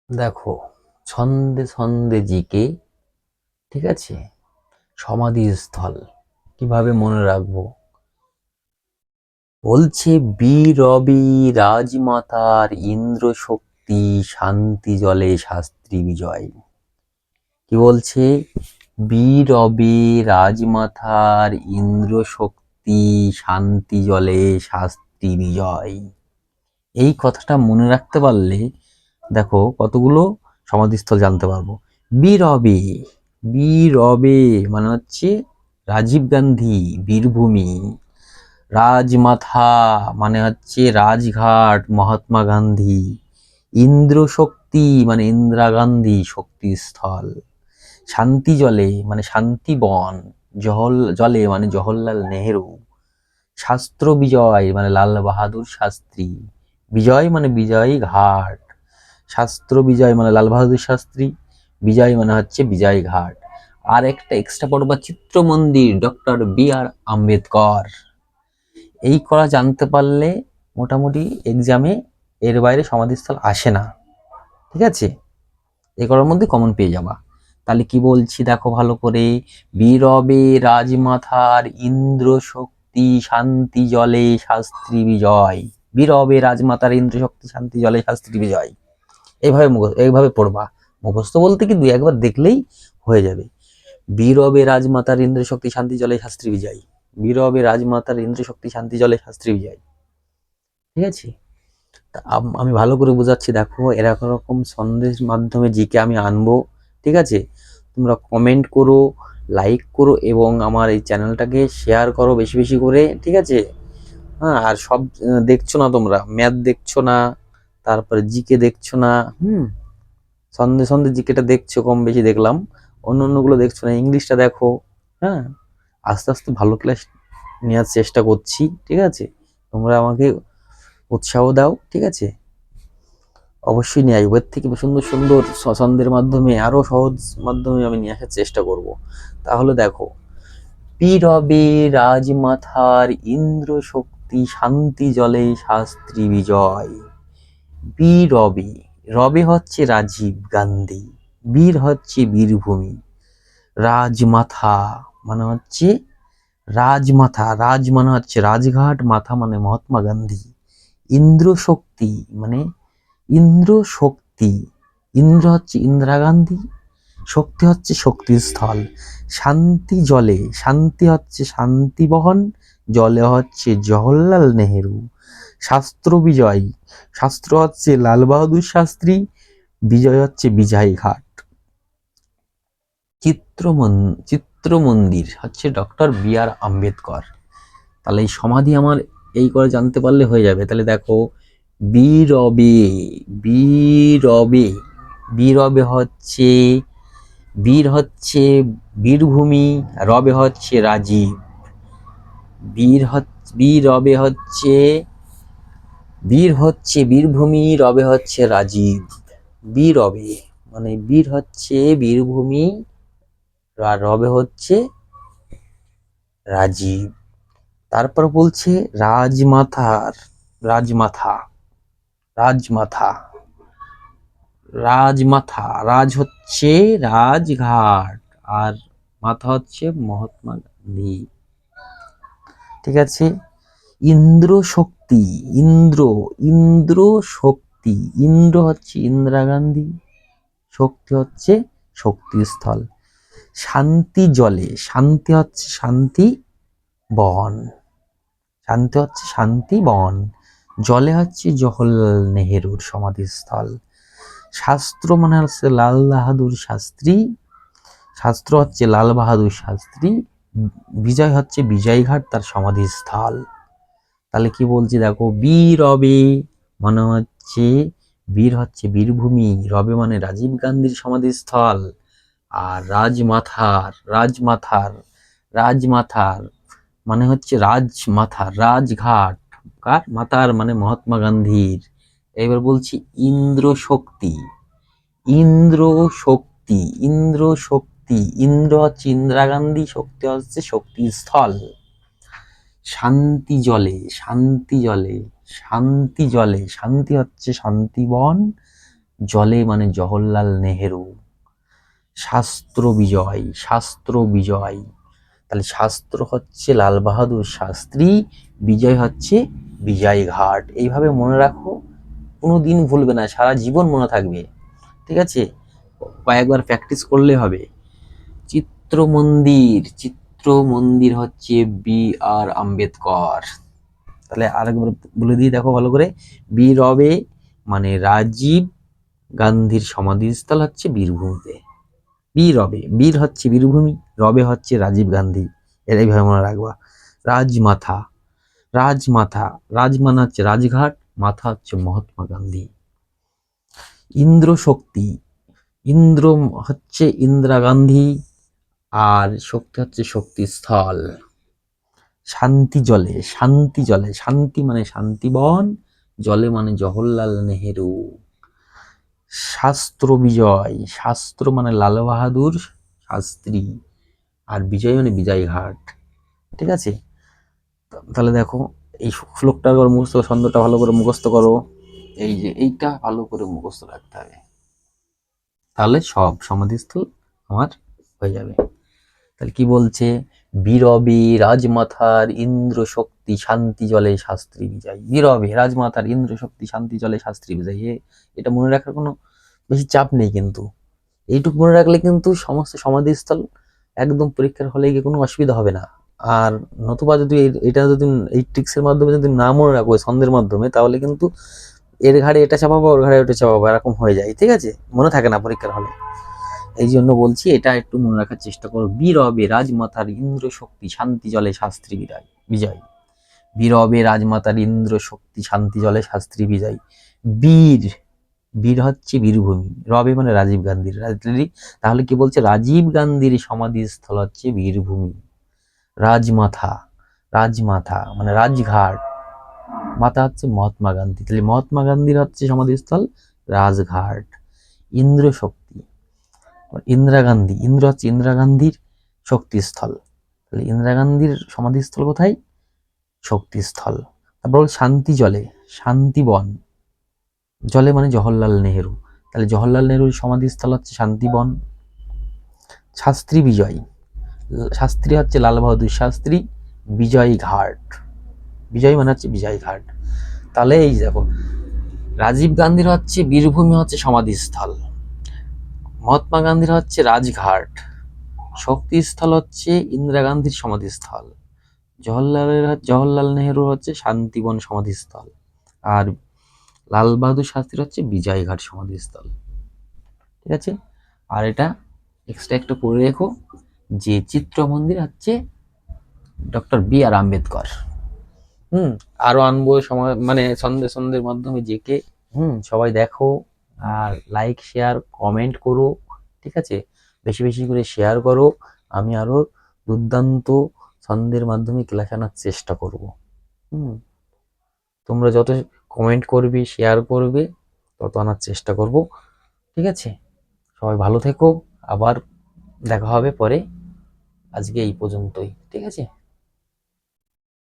দেখো, ছন্দে ছন্দে জিকে, ঠিক আছে। সমাধিস্থল কিভাবে মনে রাখবো? বলছে বীরবি রাজমাতার ইন্দ্র শক্তি শান্তি জলে শাস্ত্রী বিজয়। কি বলছে? বীরবে রাজমাতার ইন্দ্র শক্তি শান্তি জলে শাস্ত্রী বিজয়। এই কথাটা মনে রাখতে পারলে দেখো কতগুলো সমাধিস্থল জানতে পারবো। বীরবে, বীরবে মানে হচ্ছে রাজীব গান্ধী বীরভূমি। রাজমাথা মানে হচ্ছে রাজঘাট মহাত্মা গান্ধী। ইন্দ্র শক্তি মানে ইন্দিরা গান্ধী শক্তিস্থল। শান্তি জলে মানে শান্তি বন। জলে মানে জওহরলাল নেহেরু। শাস্ত্র বিজয় মানে লাল বাহাদুর শাস্ত্রী। বিজয় মানে বিজয় ঘাট। শাস্ত্র বিজয় মানে লাল বাহাদুর শাস্ত্রী। বিজয় মানে হচ্ছে বিজয় ঘাট। আর একটা এক্সট্রা পড়বা চিত্র মন্দির ডক্টর বি.আর. আম্বেদকর। এই করা জানতে পারলে মোটামুটি এক্সামে এর বাইরে সমাধিস্থল আসে না, ঠিক আছে। এ করার মধ্যে কমন পেয়ে যাবা। তাহলে কি বলছি দেখো ভালো করে। বীরবে রাজমাথার ইন্দ্র শক্তি শান্তি জলে শাস্ত্রী বিজয়। বীরবে রাজমাতার ইন্দ্র শক্তি শান্তি জলে শাস্ত্রী বিজয়। এইভাবে পড়বা। মুখস্থ বলতে কি দুই একবার দেখলেই হয়ে যাবে। বীরবে রাজমাতার ইন্দ্র শক্তি শান্তি জলে শাস্ত্রী বিজয়। বীরবে রাজমাতার ইন্দ্র শক্তি শান্তি জলে শাস্ত্রী বিজয়, ঠিক আছে। আমি ভালো করে বোঝাচ্ছি দেখো, এরকম রকম সন্দেশ মাধ্যমে জিকে আমি আনবো, ঠিক আছে। তোমরা কমেন্ট করো, লাইক করো এবং আমার এই চ্যানেলটাকে শেয়ার করো বেশি বেশি করে, ঠিক আছে। হ্যাঁ, আর সব দেখছো না, তোমরা ম্যাথ দেখছো না, তারপরে জিকে দেখছো না। সন্ধে সন্ধে জিকেটা দেখছো, কম বেশি দেখলাম। অন্য অন্যগুলো দেখছো না, ইংলিশটা দেখো। হ্যাঁ, আস্তে আস্তে ভালো ক্লাস নেওয়ার চেষ্টা করছি, ঠিক আছে। তোমরা আমাকে উৎসাহ দাও, ঠিক আছে। অবশ্যই নিয়ে আসবো, এর থেকে সুন্দর সুন্দর ছন্দের মাধ্যমে আরো সহজ মাধ্যমে আমি নিয়ে আসার চেষ্টা করব। তাহলে দেখো, পীরবে রাজমাথার ইন্দ্র শক্তি শান্তি জলে শাস্ত্রী বিজয়। বীরবে, রবে হচ্ছে রাজীব গান্ধী, বীর হচ্ছে বীরভূমি, রাজমাথা মানে হচ্ছে রাজমাথা, রাজ মানে হচ্ছে রাজঘাট, মাথা মানে মহাত্মা গান্ধী। ইন্দ্র শক্তি মানে ইন্দ্র শক্তি, ইন্দ্র হচ্ছে ইন্দিরা গান্ধী, শক্তি হচ্ছে শক্তিস্থল। শান্তি জলে, শান্তি হচ্ছে শান্তি বহন, জলে হচ্ছে জওহরলাল নেহেরু। শাস্ত্র বিজয়, শাস্ত্র হচ্ছে লাল বাহাদুর শাস্ত্রী, বিজয় হচ্ছে বিজয় ঘাট। চিত্র মন্দির হচ্ছে ডক্টর বি.আর. আম্বেদকর। তাহলে এই সমাধি আমার এই করে জানতে পারলে হয়ে যাবে। তাহলে দেখো, বীরবে, বীরবে, বীরবে হচ্ছে, বীর হচ্ছে বীরভূমি, রবে হচ্ছে রাজীব। বীরবে হচ্ছে, বীর হচ্ছে বীরভূমি, রবে হচ্ছে রাজীব। বীরবে মানে বীর হচ্ছে বীরভূমি, আর রবে হচ্ছে রাজীব। তারপর বলছে রাজমাথার, রাজমাথা, রাজমাথা, রাজমাথা, রাজ হচ্ছে রাজঘাট, আর মাথা হচ্ছে মহাত্মা গান্ধী, ঠিক আছে। ইন্দ্র শক্তি, ইন্দ্র, ইন্দ্র শক্তি, ইন্দ্র হচ্ছে ইন্দিরা গান্ধী, শক্তি হচ্ছে শক্তিস্থল। শান্তি জলে, শান্তি হচ্ছে শান্তি বন, শান্তি হচ্ছে শান্তি বন, জলে হচ্ছে জওহরলাল নেহেরুর সমাধিস্থল। শাস্ত্র মানে হচ্ছে লাল বাহাদুর শাস্ত্রী, শাস্ত্র হচ্ছে লাল বাহাদুর শাস্ত্রী, বিজয় হচ্ছে বিজয়ঘাট তার সমাধিস্থল। তাহলে কি বলছি দেখো, বীরবে মানে হচ্ছে, বীর হচ্ছে বীরভূমি, রবে মানে রাজীব গান্ধীর সমাধিস্থল, আর রাজমাথার, রাজমাথার, রাজমাথার মানে হচ্ছে রাজমাথার রাজঘাট, কার মাতার মানে মহাত্মা গান্ধীর। এবার বলছি ইন্দ্র শক্তি, ইন্দ্র শক্তি, ইন্দ্র শক্তি, ইন্দ্র হচ্ছে ইন্দিরা গান্ধী, শক্তি হচ্ছে শক্তিস্থল। শান্তি জলে, শান্তি জলে, শান্তি জলে, শান্তি হচ্ছে শান্তিবন, জলে মানে জওহরলাল নেহেরু, শাস্ত্র বিজয়, শাস্ত্র বিজয়, তাহলে শাস্ত্র হচ্ছে লাল বাহাদুর শাস্ত্রী, বিজয় হচ্ছে বিজয় ঘাট। এইভাবে মনে রাখো, কোনোদিন ভুলবে না, সারা জীবন মনে থাকবে। ঠিক আছে, কয়েকবার প্র্যাকটিস করলে হবে। চিত্র মন্দির, চিত্র মন্দির হচ্ছে B.R. আম্বেদকর। তাহলে আরেকবার বলে দিয়ে দেখো ভালো করে, বি রবে মানে রাজীব গান্ধীর সমাধিস্থল হচ্ছে বীরভূমিতে। বি রবে, বীর হচ্ছে বীরভূমি, রবে হচ্ছে রাজীব গান্ধী, এর এইভাবে মনে রাখবা। রাজমাথা, রাজমাথা, রাজ মানে হচ্ছে রাজঘাট, মাথা হচ্ছে মহাত্মা গান্ধী। ইন্দ্র শক্তি, ইন্দ্র হচ্ছে ইন্দিরা গান্ধী, আর শক্তি হচ্ছে শক্তিস্থল। শান্তি জলে, শান্তি জলে, শান্তি মানে শান্তিবন, জলে মানে জওহরলাল নেহেরু। শাস্ত্র বিজয়, শাস্ত্র মানে লাল বাহাদুর শাস্ত্রী, আর বিজয় মানে বিজয় ঘাট। ঠিক আছে, তাহলে দেখো এই শ্লোকটা মুখস্থ, ছন্দটা ভালো করে মুখস্থ করো। এই যে এইটা ভালো করে মুখস্থ রাখতে হবে, তাহলে সব সমাধিস্থল আমার হয়ে যাবে। তাহলে কি বলছে, বীরবে রাজমাথার ইন্দ্র শক্তি শান্তি জলে শাস্ত্রী বিজয়। বীরবে রাজমাথার ইন্দ্র শক্তি শান্তি জলে শাস্ত্রী বিজয়, এটা মনে রাখার কোনো বেশি চাপ নেই, কিন্তু এইটুকু মনে রাখলে কিন্তু সমস্ত সমাধিস্থল একদম পরীক্ষার হলে গিয়ে কোনো অসুবিধা হবে না। আর নতুবা যদি এটা যদি এই ট্রিক্সের মাধ্যমে যদি না মনে রাখো ছন্দের মাধ্যমে, তাহলে কিন্তু এর ঘাড়ে এটা চাপাবো, ওর ঘাড়ে ওটা চাপাবো, এরকম হয়ে যায়। ঠিক আছে, মনে থাকে না পরীক্ষার হলে। এই জন্য বলছি এটা একটু মনে রাখার চেষ্টা করো। বীরবে রাজমাতার ইন্দ্র শক্তি শান্তি জলে শাস্ত্রী বিজয় বিজয়। বীরবে রাজমাতার ইন্দ্র শক্তি শান্তি জলে শাস্ত্রী বিজয়। বীর, বীর হচ্ছে বীরভূমি, রবে মানে রাজীব গান্ধীর, তাহলে কি বলছে, রাজীব গান্ধীর সমাধিস্থল হচ্ছে বীরভূমি। রাজমাথা, রাজমাথা মানে রাজঘাট, মাতা হচ্ছে মহাত্মা গান্ধী, তাহলে মহাত্মা গান্ধীর হচ্ছে সমাধিস্থল রাজঘাট। ইন্দ্র শক্তি, ইন্দিরা গান্ধী, ইন্দ্র হচ্ছে ইন্দিরা গান্ধীর শক্তিস্থল, তাহলে ইন্দিরা গান্ধীর সমাধিস্থল কোথায়, শক্তিস্থল। তারপর শান্তি জলে, শান্তিবন, জলে মানে জওহরলাল নেহেরু, তাহলে জওহরলাল নেহেরুর সমাধিস্থল হচ্ছে শান্তিবন। শাস্ত্রী বিজয়, শাস্ত্রী হচ্ছে লাল বাহাদুর শাস্ত্রী, বিজয় ঘাট, বিজয় মানে হচ্ছে বিজয় ঘাট। তাহলে এই দেখো, রাজীব গান্ধীর হচ্ছে বীরভূমি হচ্ছে সমাধিস্থল, মহাত্মা গান্ধীর হচ্ছে রাজঘাট, শক্তিস্থল হচ্ছে ইন্দিরা গান্ধীর সমাধিস্থল, জওহরলাল নেহেরুর হচ্ছে শান্তিবন সমাধিস্থল, আর লাল বাহাদুর শাস্ত্রীর হচ্ছে বিজয়ঘাট সমাধিস্থল। ঠিক আছে, আর এটা এক্সট্রা একটু পড়ে রেখো যে চিত্র মন্দির হচ্ছে ডক্টর B.R. আম্বেদকর। আরো আনবো সময় মানে সন্ধ্যের মাধ্যমে জেকে। সবাই দেখো, আর লাইক শেয়ার কমেন্ট করো। ঠিক আছে, বেশি বেশি করে শেয়ার করো, আমি আরো দুর্দান্ত ছন্দের মাধ্যমে ক্লাস আনার চেষ্টা করব। তোমরা যত কমেন্ট করবে শেয়ার করবে তত আনার চেষ্টা করব। ঠিক আছে, সবাই ভালো থেকো, আবার দেখা হবে পরে। আজকে এই পর্যন্তই, ঠিক আছে।